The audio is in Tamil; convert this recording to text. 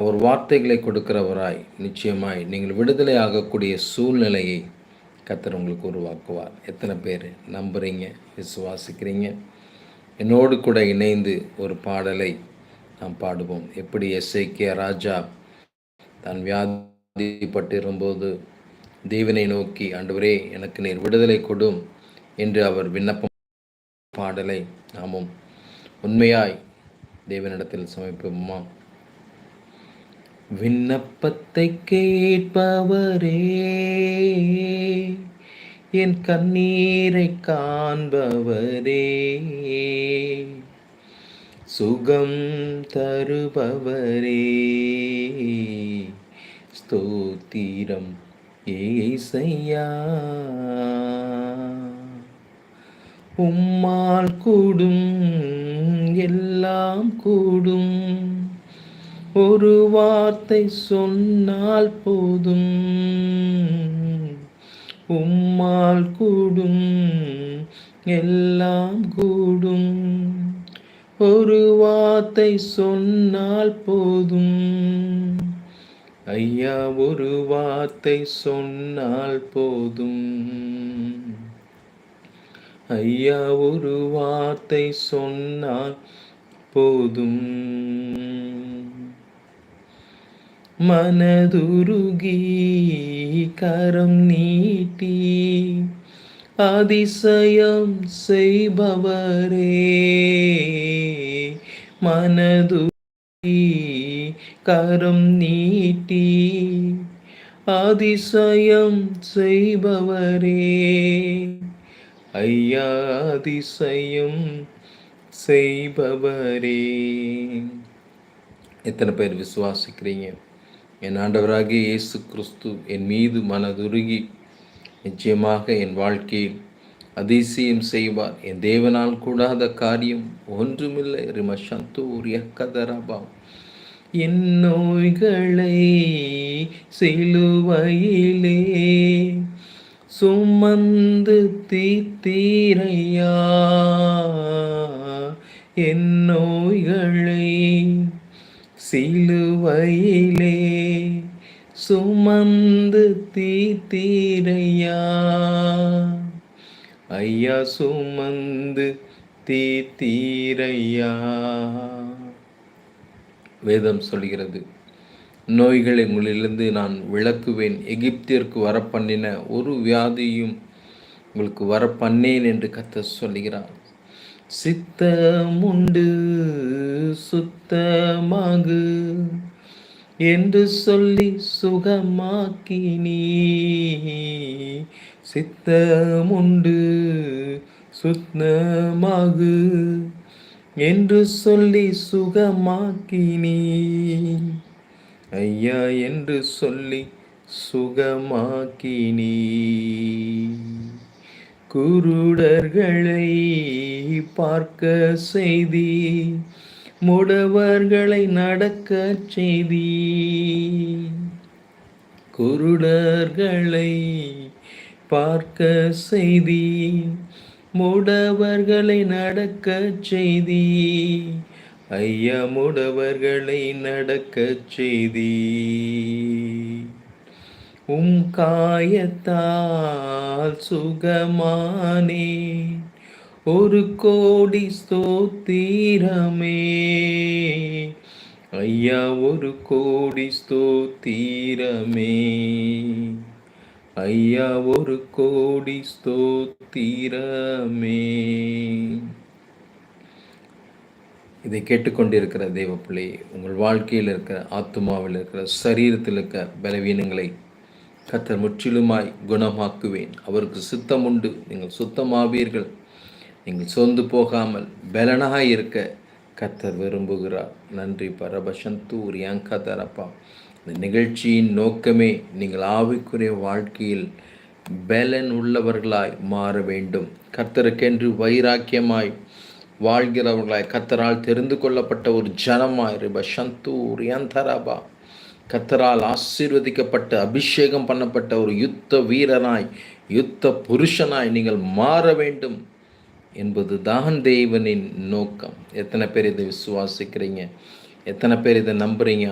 ஒரு வார்த்தைகளை கொடுக்கிறவராய் நிச்சயமாய் நீங்கள் விடுதலை ஆகக்கூடிய சூழ்நிலையை கர்த்தர் உங்களுக்கு உருவாக்குவார். எத்தனை பேர் நம்புறீங்க, விசுவாசிக்கிறீங்க? என்னோடு கூட இணைந்து ஒரு பாடலை நாம் பாடுவோம். எப்படி எசேக்கியா ராஜா தான் வியாதிப்பட்டிருக்கும்போது தேவனை நோக்கி, ஆண்டவரே எனக்கு நீர் விடுதலை கொடும் என்று அவர் விண்ணப்பம் பாடலை நாமும் உண்மையாய் தேவனிடத்தில் சமர்ப்பிப்போமா? விண்ணப்பத்தை கேட்பவரே, என் கண்ணீரை காண்பவரே, சுகம் தருபவரே, ஸ்தோத்திரம் ஏசையா. உம்மால் கூடும், எல்லாம் கூடும், ஒரு வார்த்தை சொன்னால் போதும். உம்மால் கூடும், எல்லாம் கூடும், ஒரு வார்த்தை சொன்னால் போதும். ஐயா, ஒரு வார்த்தை சொன்னால் போதும். ஐயா, ஒரு வார்த்தை சொன்னால் போதும். மனதுருகி கரம் நீட்டி அதிசயம் செய்பவரே, மனதுருகி கரம் நீட்டி அதிசயம் செய்பவரே, ஐயா அதிசயம் செய்பவரே. எத்தனை பேர் விசுவாசிக்கிறீங்க? என் ஆண்டவராகிய இயேசு கிறிஸ்து என் மீது மனதுருகி நிச்சயமாக என் வாழ்க்கையில் அதிசயம் செய்வார். என் தேவனால் கூடாத காரியம் ஒன்றுமில்லை. ரிமசந்தூரிய கதரபா. என் நோய்களை சிலுவையிலே சுமந்து தீர்த்தீரையா, என் நோய்களை சிலுவையிலே சுமந்து தீர்த்தீரையா, ஐயா சுமந்து தீர்த்தீரையா. வேதம் சொல்கிறது, நோய்களை உங்களிலிருந்து நான் விலக்குவேன், எகிப்திற்கு வரப்பண்ணின ஒரு வியாதியும் உங்களுக்கு வரப்பண்ணேன் என்று கர்த்தர் சொல்கிறார். சித்தமுண்டு சுத்தமாகு என்று சொல்லி சுகமாக்கினீ, சித்தமுண்டு சுத்தமாகு என்று சொல்லி சுகமாக்கினீ, ஐயா என்று சொல்லி சுகமாக்கினீ. குருடர்களை பார்க்க செய்தி, முடவர்களை நடக்க செய்தி, குருடர்களை பார்க்க செய்தி, முடவர்களை நடக்க செய்தி, ஐயா முடவர்களை நடக்க செய்தி. உம் காயத்தால் சுகமானே, ஒரு கோடி ஸ்தோத்திரமே, ஐயா ஒரு கோடி ஸ்தோத்திரமே, ஐயா ஒரு கோடி ஸ்தோத்திரமே. இதை கேட்டுக்கொண்டிருக்கிற தேவ பிள்ளையே, உங்கள் வாழ்க்கையில் இருக்கிற, ஆத்துமாவில் இருக்கிற, சரீரத்தில் இருக்கிற பலவீனங்களை கர்த்தர் முற்றிலுமாய் குணமாக்குவேன். அவருக்கு சித்தம் உண்டு, நீங்கள் சுத்தமாவீர்கள். நீங்கள் சொந்து போகாமல் பலனாய் இருக்க கர்த்தர் விரும்புகிறார். நன்றி பரபசந்தூர் யாங்கதரப்பா. இந்த நிகழ்ச்சியின் நோக்கமே நீங்கள் ஆவிக்குரிய வாழ்க்கையில் பலன் உள்ளவர்களாய் மாற வேண்டும். கர்த்தருக்கென்று வைராக்கியமாய் வாழ்கிறவர்களாய், கர்த்தரால் தெரிந்து கொள்ளப்பட்ட ஒரு ஜனமாய் ரிபசந்தூர் யாந்தரபா, கர்த்தரால் ஆசீர்வதிக்கப்பட்ட அபிஷேகம் பண்ணப்பட்ட ஒரு யுத்த வீரனாய், யுத்த புருஷனாய் நீங்கள் மாற வேண்டும் என்பது தான் தேவனின் நோக்கம். எத்தனை பேர் இதை விசுவாசிக்கிறீங்க? எத்தனை பேர் இதை நம்புறீங்க?